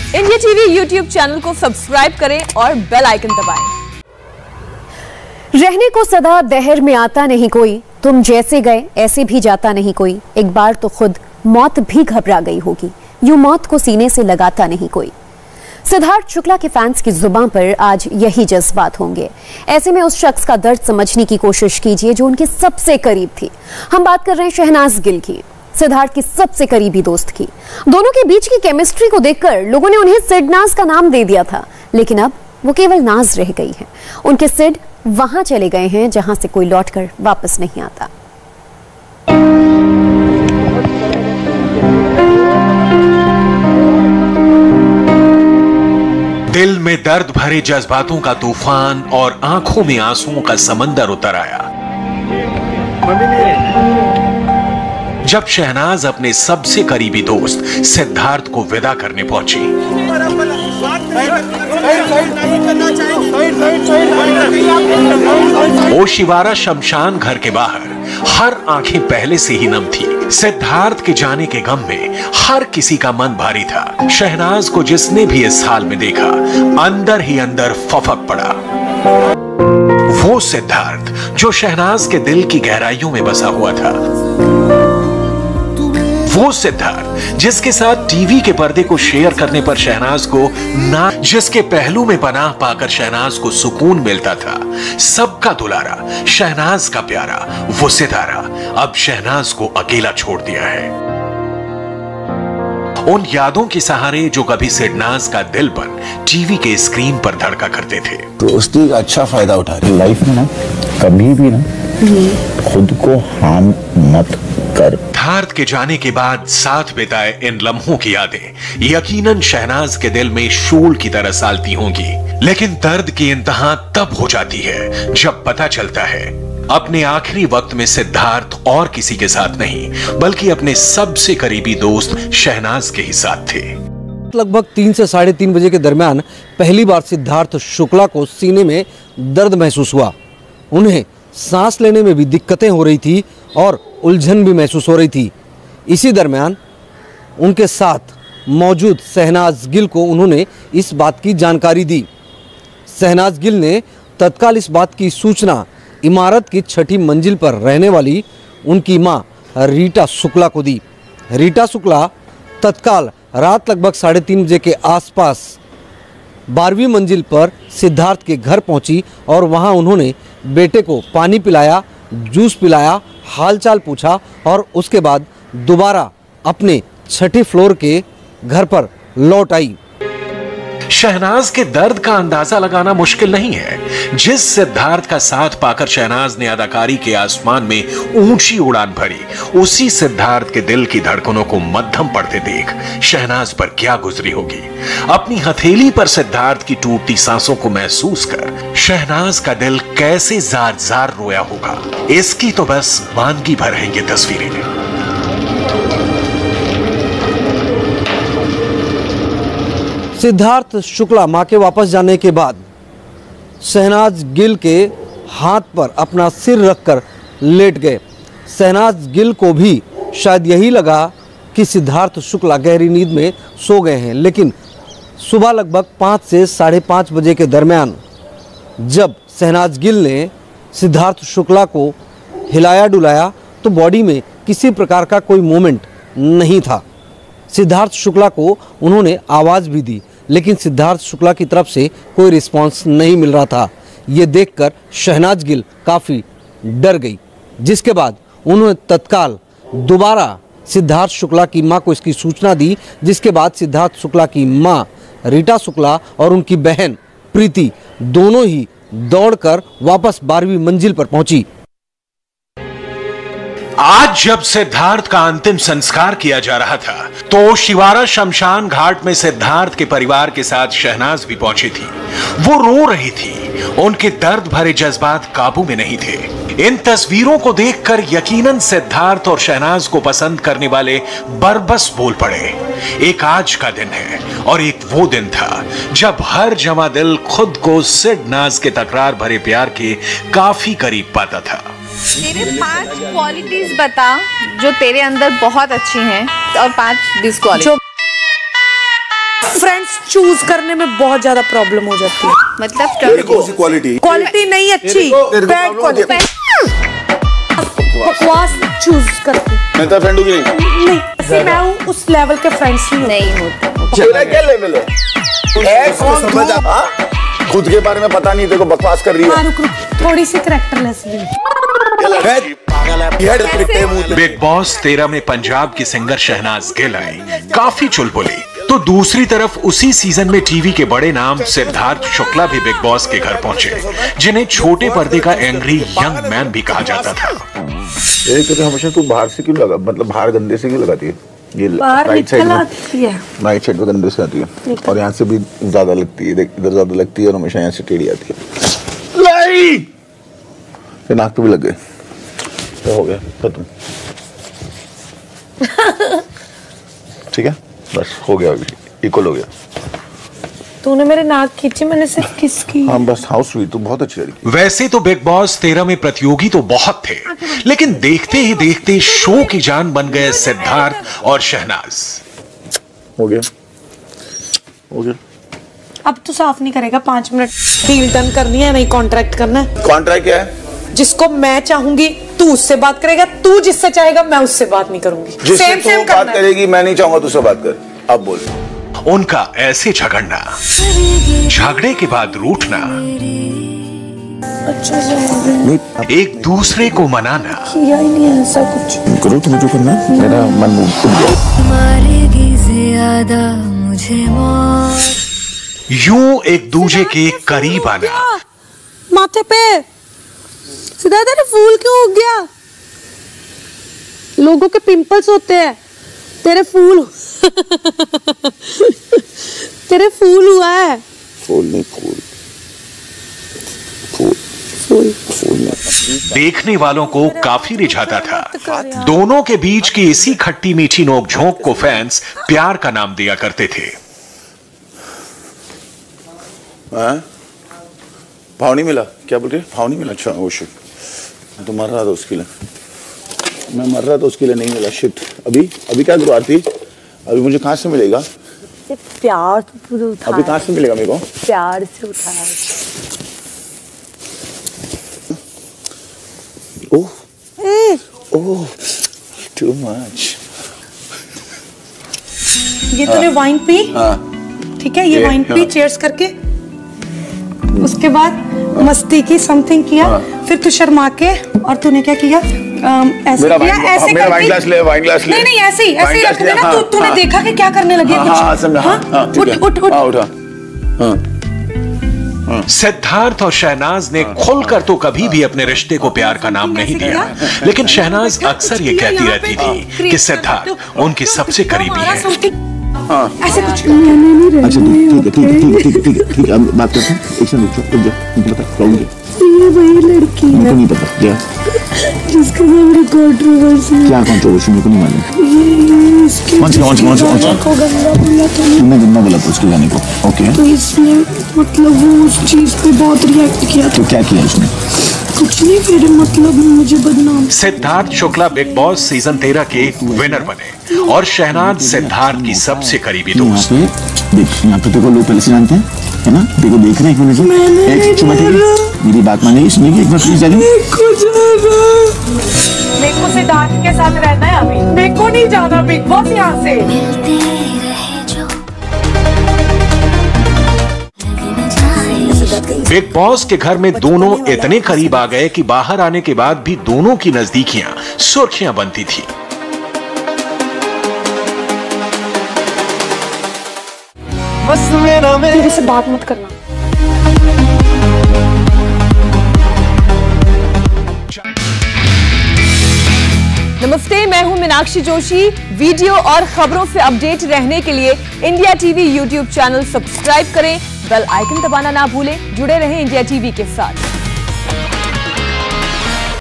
India TV YouTube channel को subscribe करें और बेल आइकन दबाएं। रहने को सदा दहर में आता नहीं कोई, तुम जैसे गए ऐसे भी जाता नहीं कोई। एक बार तो खुद मौत भी घबरा गई होगी, यूं मौत को सीने से लगाता नहीं कोई। सिद्धार्थ शुक्ला के फैंस की जुबान पर आज यही जज्बात होंगे। ऐसे में उस शख्स का दर्द समझने की कोशिश कीजिए जो उनके सबसे करीब थी। हम बात कर रहे हैं शहनाज गिल की, सिद्धार्थ की सबसे करीबी दोस्त की। दोनों के बीच की केमिस्ट्री को देखकर लोगों ने उन्हें सिडनाज का नाम दे दिया था, लेकिन अब वो केवल नाज रह गई है। उनके सिड वहां चले गए हैं जहां से कोई लौटकर वापस नहीं आता। दिल में दर्द भरे जज्बातों का तूफान और आंखों में आंसुओं का समंदर उतर आया जब शहनाज अपने सबसे करीबी दोस्त सिद्धार्थ को विदा करने पहुंची। ओशिवारा शमशान घर के बाहर हर आंखें पहले से ही नम थी। सिद्धार्थ के जाने के गम में हर किसी का मन भारी था। शहनाज को जिसने भी इस हाल में देखा, अंदर ही अंदर फफक पड़ा। वो सिद्धार्थ जो शहनाज के दिल की गहराइयों में बसा हुआ था, वो सिद्धार्थ जिसके साथ टीवी के पर्दे को शेयर करने पर शहनाज को ना, जिसके पहलू में पनाह पाकर शहनाज को सुकून मिलता था, सबका दुलारा, शहनाज का प्यारा, वो सितारा अब शहनाज को अकेला छोड़ दिया है। उन यादों के सहारे जो कभी सिडनाज का दिल बन टीवी के स्क्रीन पर धड़का करते थे। दोस्ती का अच्छा फायदा उठा रहे। लाइफ में ना कभी भी ना खुद को हार्म मत कर। सिद्धार्थ के जाने के बाद साथ बिताए इन लम्हों की यादें यकीनन शहनाज के दिल में शूल की तरह सालती होंगी, लेकिन दर्द की इंतहा तब हो जाती है जब पता चलता है अपने आखिरी वक्त में सिद्धार्थ और किसी के साथ नहीं बल्कि अपने सबसे करीबी दोस्त शहनाज के ही साथ थे। लगभग 3 से 3:30 बजे के दरमियान पहली बार सिद्धार्थ शुक्ला को सीने में दर्द महसूस हुआ। उन्हें सांस लेने में भी दिक्कतें हो रही थी और उलझन भी महसूस हो रही थी। इसी दरमियान उनके साथ मौजूद शहनाज गिल को उन्होंने इस बात की जानकारी दी। शहनाज गिल ने तत्काल इस बात की सूचना इमारत की 6ठी मंजिल पर रहने वाली उनकी मां रीटा शुक्ला को दी। रीटा शुक्ला तत्काल रात लगभग 3:30 बजे के आसपास 12वीं मंजिल पर सिद्धार्थ के घर पहुंची और वहां उन्होंने बेटे को पानी पिलाया, जूस पिलाया, हालचाल पूछा और उसके बाद दोबारा अपने 6ठे फ्लोर के घर पर लौट आई। शहनाज के दर्द का अंदाजा लगाना मुश्किल नहीं है। जिस सिद्धार्थ का साथ पाकर शहनाज ने अदाकारी के आसमान में ऊंची उड़ान भरी, उसी सिद्धार्थ के दिल की धड़कनों को मध्यम पड़ते देख शहनाज पर क्या गुजरी होगी। अपनी हथेली पर सिद्धार्थ की टूटती सांसों को महसूस कर शहनाज का दिल कैसे जार जार रोया होगा, इसकी तो बस वानगी भर है ये तस्वीरें। सिद्धार्थ शुक्ला मां के वापस जाने के बाद शहनाज गिल के हाथ पर अपना सिर रखकर लेट गए। शहनाज गिल को भी शायद यही लगा कि सिद्धार्थ शुक्ला गहरी नींद में सो गए हैं, लेकिन सुबह लगभग 5 से 5:30 बजे के दरमियान जब शहनाज गिल ने सिद्धार्थ शुक्ला को हिलाया डुलाया तो बॉडी में किसी प्रकार का कोई मूवमेंट नहीं था। सिद्धार्थ शुक्ला को उन्होंने आवाज़ भी दी, लेकिन सिद्धार्थ शुक्ला की तरफ से कोई रिस्पांस नहीं मिल रहा था। ये देखकर शहनाज गिल काफ़ी डर गई, जिसके बाद उन्होंने तत्काल दोबारा सिद्धार्थ शुक्ला की मां को इसकी सूचना दी, जिसके बाद सिद्धार्थ शुक्ला की मां रीटा शुक्ला और उनकी बहन प्रीति दोनों ही दौड़कर वापस 12वीं मंजिल पर पहुंची। आज जब सिद्धार्थ का अंतिम संस्कार किया जा रहा था तो शिवारा शमशान घाट में सिद्धार्थ के परिवार के साथ शहनाज भी पहुंची थी। वो रो रही थी, उनके दर्द भरे जज्बात काबू में नहीं थे। इन तस्वीरों को देखकर यकीनन सिद्धार्थ और शहनाज को पसंद करने वाले बरबस बोल पड़े। एक आज का दिन है और एक वो दिन था जब हर जमा दिल खुद को सिडनाज के तकरार भरे प्यार के काफी करीब पाता था। तेरे 5 क्वालिटीज बता जो तेरे अंदर बहुत अच्छी हैं और 5 डिसक्वालिटी। फ्रेंड्स चूज करने में बहुत ज्यादा प्रॉब्लम हो जाती है। मतलब क्वालिटी नहीं अच्छी, बैड क्वालिटी, बकवास चूज करती मैं तो फ्रेंड की नहीं, ऐसे मैं हूँ उस लेवल के फ्रेंड्स नहीं होते। क्या लेवल है? खुद के बारे में पता नहीं, देखो बकवास कर रही है। रुक थोड़ी सी कैरेक्टरलेस भी। बिग बॉस 13 में पंजाब की सिंगर शहनाज गिल आई, काफी चुलबुली। तो दूसरी तरफ उसी सीजन में टीवी के बड़े नाम सिद्धार्थ शुक्ला भी बिग बॉस के घर पहुंचे, जिन्हें छोटे पर्दे का एंग्री यंग मैन भी कहा जाता था। तो हमेशा तू बाहर से क्यों लगा, मतलब बाहर गंदे से क्यों लगाती है? ये राइट साइड पे गंदे से आती है और यहाँ से भी ज्यादा लगती है, इधर ज्यादा लगती है और हमेशा यहाँ से टेढ़ी आती है। नाक पे भी लग गए तो हो गया खत्म। ठीक है, बस हो गया, अभी इक्वल हो गया। तूने मेरे नाक खींची, मैंने सिर्फ किस की। हाँ बस, हाउस हुई तो बहुत अच्छी लड़की। वैसे तो बिग बॉस 13 में प्रतियोगी तो बहुत थे, लेकिन देखते ही देखते शो की जान बन गए सिद्धार्थ और शहनाज। हो गया, हो गया। अब तो साफ नहीं करेगा, 5 मिनट डील डन करनी है, नहीं कॉन्ट्रैक्ट करना है। कॉन्ट्रैक्ट क्या है? जिसको मैं चाहूंगी तू उससे बात करेगा, तू जिससे चाहेगा मैं उससे बात नहीं करूंगी। जिससे तू बात करेगी मैं नहीं चाहूंगा तुझसे बात कर। अब बोल। उनका ऐसे झगड़ना, झगड़े के बाद रूठना, एक दूसरे को मनाना, किया ही नहीं ऐसा कुछ। करो तुम्हें जो करना, मेरा मन उठ गया। यूं एक दूसरे के करीब आना। माथे पे सीधा तेरे फूल क्यों उग गया? लोगों के पिंपल्स होते हैं, तेरे फूल तेरे फूल हुआ है। फूल नहीं, फूल फूल फूल फूल नहीं। देखने वालों को काफी रिझाता था। दोनों के बीच की इसी खट्टी मीठी नोकझोंक को फैंस प्यार का नाम दिया करते थे। भाव नहीं मिला? क्या बोल रहे? भाव नहीं मिला? अच्छा, वो शिट, तो मर रहा था उसके लिए, मैं मर रहा था उसके लिए, नहीं मिला। शिट, अभी क्या करो आरती? अभी मुझे कहाँ से मिलेगा? प्यार तो उठा, अभी कहाँ से मिलेगा मेरे को? प्यार से उठाया। ओह ओह, टू मच। ये तूने वाइन पी? ठीक है, ये वाइन पी, चीयर्स करके। उसके बाद मस्ती की, समथिंग किया, फिर तू शर्मा के, और तूने क्या किया? ऐसे मेरा किया, ऐसे मेरा वाइन ग्लास ले, वाइन ग्लास ले। नहीं ऐसे ही रख देना। तूने देखा कि क्या करने लगे? कुछ उठा। सिद्धार्थ और शहनाज ने खुलकर तो कभी भी अपने रिश्ते को प्यार का नाम नहीं दिया, लेकिन शहनाज अक्सर ये कहती रहती थी कि सिद्धार्थ उनकी सबसे करीबी है। ऐसे कुछ अच्छा, ठीक है, अब बात करते हैं। एक सेकंड रुक जा, मुझे पता कौन है ये? वही लड़की है, मुझे नहीं पता क्या, जिसका नाम कंट्रोवर्सी। क्या कंट्रोवर्सी? मुझे नहीं मालूम। कौन सी? को गंदा बोला था, तुमने गंदा बोला था उसके गाने को। ओके, तो इसने मतलब वो उस चीज पे बहुत रिएक्ट किया। तो क्या किया उसने? कुछ नहीं, फिर मतलब मुझे बदनाम। Siddharth Shukla big boss season 13 के विनर बने और शहनाज सिद्धार्थ की सबसे करीबी दोस्त। देख, यहाँ पे तेरे को लोग पहले से जानते हैं, है ना? देखो, देख रहे हैं एक मिनट से। मेरी बात मानेगी, सुनेगी एक बार प्लीज? मेरे को सिद्धार्थ के साथ रहना है अभी, मेरे को नहीं जाना बिग बॉस यहाँ से। बिग बॉस के घर में दोनों इतने करीब आ गए कि बाहर आने के बाद भी दोनों की नजदीकियां सुर्खियां बनती थी। बस मेरे से बात मत करना। नमस्ते, मैं हूं मीनाक्षी जोशी। वीडियो और खबरों से अपडेट रहने के लिए India TV YouTube channel subscribe करें, बेल आइकन दबाना ना भूलें। जुड़े रहें इंडिया टीवी के साथ।